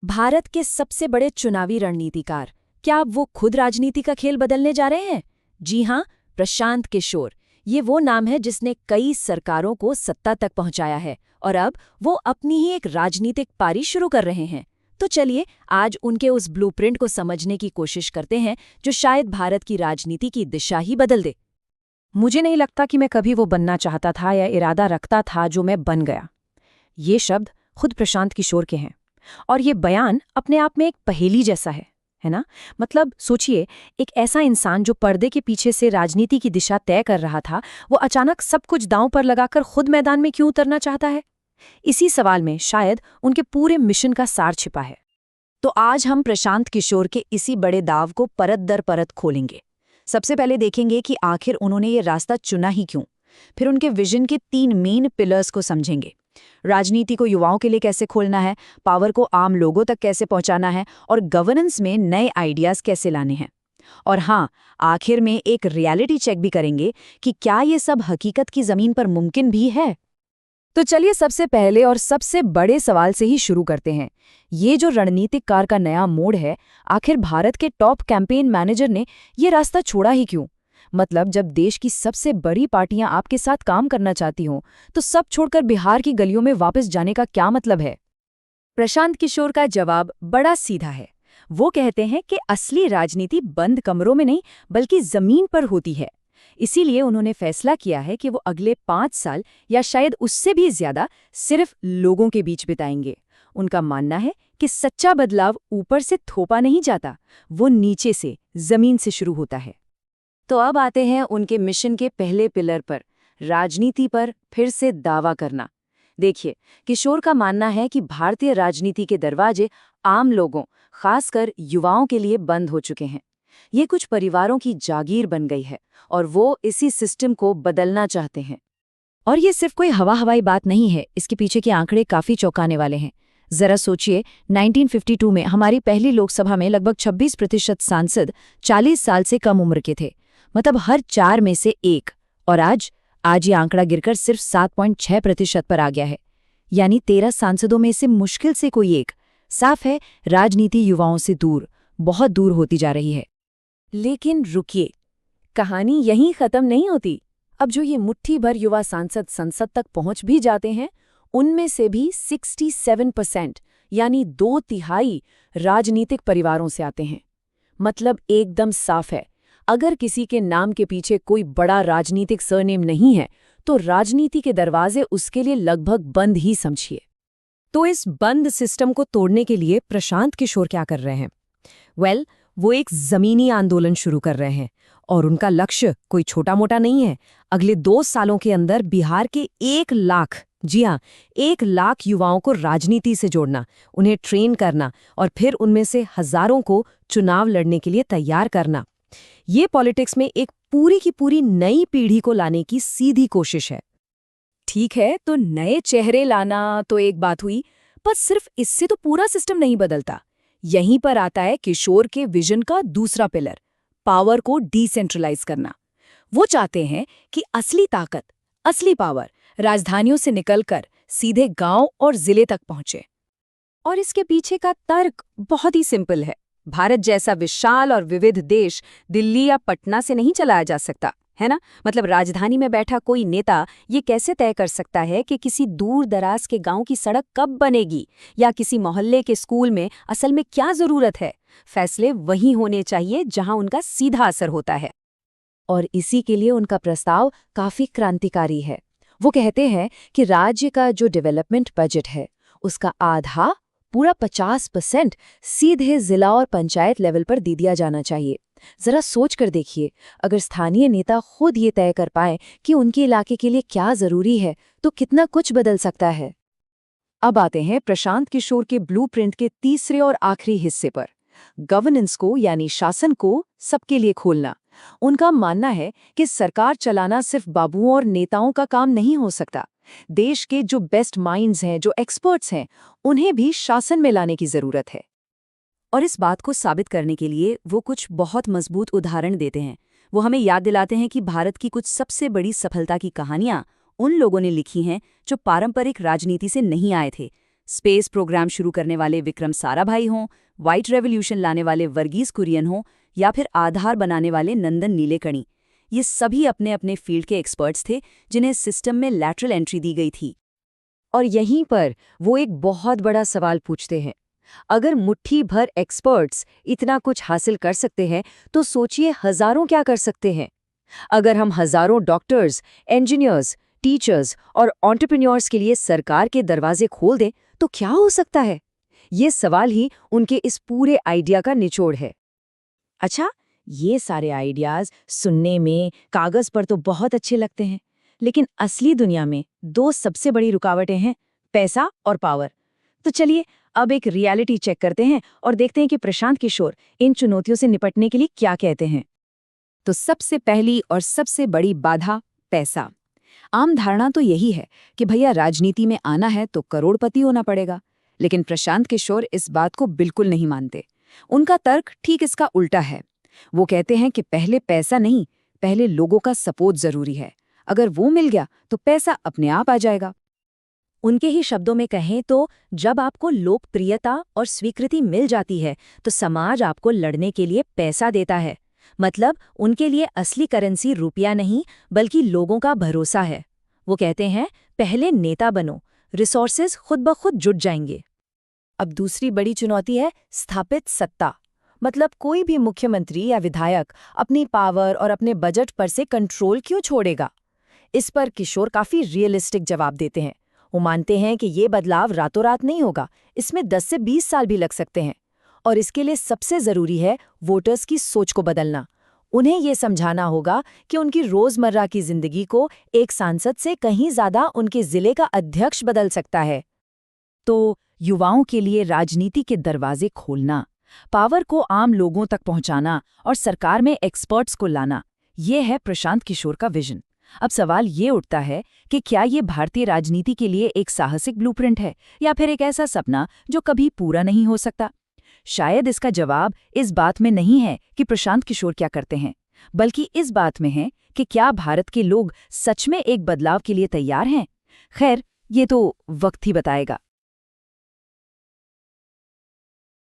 भारत के सबसे बड़े चुनावी रणनीतिकार, क्या अब वो खुद राजनीति का खेल बदलने जा रहे हैं? जी हां, प्रशांत किशोर। ये वो नाम है जिसने कई सरकारों को सत्ता तक पहुंचाया है और अब वो अपनी ही एक राजनीतिक पारी शुरू कर रहे हैं। तो चलिए आज उनके उस ब्लूप्रिंट को समझने की कोशिश करते हैं जो शायद भारत की राजनीति की दिशा ही बदल दे। मुझे नहीं लगता कि मैं कभी वो बनना चाहता था या इरादा रखता था जो मैं बन गया। ये शब्द खुद प्रशांत किशोर के हैं और ये बयान अपने आप में एक पहेली जैसा है ना? मतलब सोचिए, एक ऐसा इंसान जो पर्दे के पीछे से राजनीति की दिशा तय कर रहा था, वो अचानक सब कुछ दांव पर लगाकर खुद मैदान में क्यों उतरना चाहता है? इसी सवाल में शायद उनके पूरे मिशन का सार छिपा है। तो आज हम प्रशांत किशोर के इसी बड़े दाव को परत दर परत खोलेंगे। सबसे पहले देखेंगे कि आखिर उन्होंने ये रास्ता चुना ही क्यों। फिर उनके विजन के 3 मेन पिलर्स को समझेंगे। राजनीति को युवाओं के लिए कैसे खोलना है, पावर को आम लोगों तक कैसे पहुंचाना है और गवर्नेंस में नए आइडियाज कैसे लाने हैं। और हाँ, आखिर में एक रियलिटी चेक भी करेंगे कि क्या ये सब हकीकत की जमीन पर मुमकिन भी है। तो चलिए सबसे पहले और सबसे बड़े सवाल से ही शुरू करते हैं। ये जो रणनीतिकार का नया मोड़ है, आखिर भारत के टॉप कैंपेन मैनेजर ने ये रास्ता छोड़ा ही क्यों? मतलब जब देश की सबसे बड़ी पार्टियां आपके साथ काम करना चाहती हों, तो सब छोड़कर बिहार की गलियों में वापस जाने का क्या मतलब है? प्रशांत किशोर का जवाब बड़ा सीधा है। वो कहते हैं कि असली राजनीति बंद कमरों में नहीं बल्कि जमीन पर होती है। इसीलिए उन्होंने फैसला किया है कि वो अगले 5 साल या शायद उससे भी ज्यादा सिर्फ लोगों के बीच बिताएंगे। उनका मानना है कि सच्चा बदलाव ऊपर से थोपा नहीं जाता, वो नीचे से, जमीन से शुरू होता है। तो अब आते हैं उनके मिशन के पहले पिलर पर, राजनीति पर फिर से दावा करना। देखिए, किशोर का मानना है कि भारतीय राजनीति के दरवाजे आम लोगों, खासकर युवाओं के लिए बंद हो चुके हैं। ये कुछ परिवारों की जागीर बन गई है और वो इसी सिस्टम को बदलना चाहते हैं। और ये सिर्फ कोई हवाई बात नहीं है, इसके पीछे के आंकड़े काफी चौंकाने वाले हैं। जरा सोचिए, 1952 में हमारी पहली लोकसभा में लगभग 26% सांसद 40 साल से कम उम्र के थे, मतलब हर 4 में से 1। और आज ये आंकड़ा गिरकर सिर्फ 7.6% पर आ गया है, यानी 13 सांसदों में से मुश्किल से कोई एक। साफ है, राजनीति युवाओं से दूर, बहुत दूर होती जा रही है। लेकिन रुकिए, कहानी यहीं खत्म नहीं होती। अब जो ये मुट्ठी भर युवा सांसद संसद तक पहुंच भी जाते हैं, उनमें से भी 67% यानी 2/3 राजनीतिक परिवारों से आते हैं। मतलब एकदम साफ है, अगर किसी के नाम के पीछे कोई बड़ा राजनीतिक सरनेम नहीं है, तो राजनीति के दरवाजे उसके लिए लगभग बंद ही समझिए। तो इस बंद सिस्टम को तोड़ने के लिए प्रशांत किशोर क्या कर रहे हैं? वो एक जमीनी आंदोलन शुरू कर रहे हैं और उनका लक्ष्य कोई छोटा मोटा नहीं है। अगले 2 सालों के अंदर बिहार के 1 लाख, जी हाँ, 1 लाख युवाओं को राजनीति से जोड़ना, उन्हें ट्रेन करना और फिर उनमें से हजारों को चुनाव लड़ने के लिए तैयार करना। ये पॉलिटिक्स में एक पूरी की पूरी नई पीढ़ी को लाने की सीधी कोशिश है। ठीक है, तो नए चेहरे लाना तो एक बात हुई, पर सिर्फ इससे तो पूरा सिस्टम नहीं बदलता। यहीं पर आता है किशोर के विजन का दूसरा पिलर, पावर को डिसेंट्रलाइज करना। वो चाहते हैं कि असली ताकत, असली पावर राजधानियों से निकलकर सीधे गांव और जिले तक पहुंचे। और इसके पीछे का तर्क बहुत ही सिंपल है। भारत जैसा विशाल और विविध देश दिल्ली या पटना से नहीं चलाया जा सकता, है ना? मतलब राजधानी में बैठा कोई नेता ये कैसे तय कर सकता है कि किसी दूर दराज के गांव की सड़क कब बनेगी या किसी मोहल्ले के स्कूल में असल में क्या जरूरत है? फैसले वहीं होने चाहिए जहां उनका सीधा असर होता है। और इसी के लिए उनका प्रस्ताव काफी क्रांतिकारी है। वो कहते हैं कि राज्य का जो डेवलपमेंट बजट है, उसका आधा, पूरा 50% सीधे जिला और पंचायत लेवल पर दे दिया जाना चाहिए। जरा सोच कर देखिए, अगर स्थानीय नेता खुद ये तय कर पाए कि उनके इलाके के लिए क्या जरूरी है, तो कितना कुछ बदल सकता है। अब आते हैं प्रशांत किशोर के ब्लूप्रिंट के तीसरे और आखिरी हिस्से पर, गवर्नेंस को यानी शासन को सबके लिए खोलना। उनका मानना है कि सरकार चलाना सिर्फ बाबुओं और नेताओं का काम नहीं हो सकता। देश के जो बेस्ट माइंड्स हैं, जो एक्सपर्ट्स हैं, उन्हें भी शासन में लाने की जरूरत है। और इस बात को साबित करने के लिए वो कुछ बहुत मजबूत उदाहरण देते हैं। वो हमें याद दिलाते हैं कि भारत की कुछ सबसे बड़ी सफलता की कहानियां उन लोगों ने लिखी हैं जो पारंपरिक राजनीति से नहीं आए थे, स्पेस प्रोग्राम शुरू करने वाले विक्रम साराभाई हों, व्हाइट रेवोल्यूशन लाने वाले वर्गीस कुरियन हों या फिर आधार बनाने वाले नंदन नीलेकणी, ये सभी अपने अपने फील्ड के एक्सपर्ट्स थे जिन्हें सिस्टम में लैटरल एंट्री दी गई थी। और यहीं पर वो एक बहुत बड़ा सवाल पूछते हैं। अगर मुट्ठी भर एक्सपर्ट्स इतना कुछ हासिल कर सकते हैं तो सोचिए हजारों क्या कर सकते हैं। अगर हम हजारों डॉक्टर्स, इंजीनियर्स, टीचर्स और एंटरप्रेन्योर्स के लिए सरकार के दरवाजे खोल दें तो क्या हो सकता है? ये सवाल ही उनके इस पूरे आइडिया का निचोड़ है। अच्छा, ये सारे आइडियाज सुनने में, कागज पर तो बहुत अच्छे लगते हैं, लेकिन असली दुनिया में दो सबसे बड़ी रुकावटें हैं, पैसा और पावर। तो चलिए अब एक रियलिटी चेक करते हैं और देखते हैं कि प्रशांत किशोर इन चुनौतियों से निपटने के लिए क्या कहते हैं। तो सबसे पहली और सबसे बड़ी बाधा, पैसा। आम धारणा तो यही है कि भैया राजनीति में आना है तो करोड़पति होना पड़ेगा, लेकिन प्रशांत किशोर इस बात को बिल्कुल नहीं मानते। उनका तर्क ठीक इसका उल्टा है। वो कहते हैं कि पहले पैसा नहीं, पहले लोगों का सपोर्ट जरूरी है। अगर वो मिल गया तो पैसा अपने आप आ जाएगा। उनके ही शब्दों में कहें तो जब आपको लोकप्रियता और स्वीकृति मिल जाती है तो समाज आपको लड़ने के लिए पैसा देता है। मतलब उनके लिए असली करेंसी रुपया नहीं बल्कि लोगों का भरोसा है। वो कहते हैं पहले नेता बनो, रिसोर्सेज खुद ब खुद जुट जाएंगे। अब दूसरी बड़ी चुनौती है स्थापित सत्ता। मतलब कोई भी मुख्यमंत्री या विधायक अपनी पावर और अपने बजट पर से कंट्रोल क्यों छोड़ेगा? इस पर किशोर काफी रियलिस्टिक जवाब देते हैं। वो मानते हैं कि ये बदलाव रातों रात नहीं होगा, इसमें 10 से 20 साल भी लग सकते हैं। और इसके लिए सबसे जरूरी है वोटर्स की सोच को बदलना। उन्हें ये समझाना होगा कि उनकी रोजमर्रा की जिंदगी को एक सांसद से कहीं ज्यादा उनके जिले का अध्यक्ष बदल सकता है। तो युवाओं के लिए राजनीति के दरवाजे खोलना, पावर को आम लोगों तक पहुंचाना और सरकार में एक्सपर्ट्स को लाना, ये है प्रशांत किशोर का विजन। अब सवाल ये उठता है कि क्या ये भारतीय राजनीति के लिए एक साहसिक ब्लूप्रिंट है या फिर एक ऐसा सपना जो कभी पूरा नहीं हो सकता? शायद इसका जवाब इस बात में नहीं है कि प्रशांत किशोर क्या करते हैं, बल्कि इस बात में है कि क्या भारत के लोग सच में एक बदलाव के लिए तैयार हैं। खैर, ये तो वक्त ही बताएगा।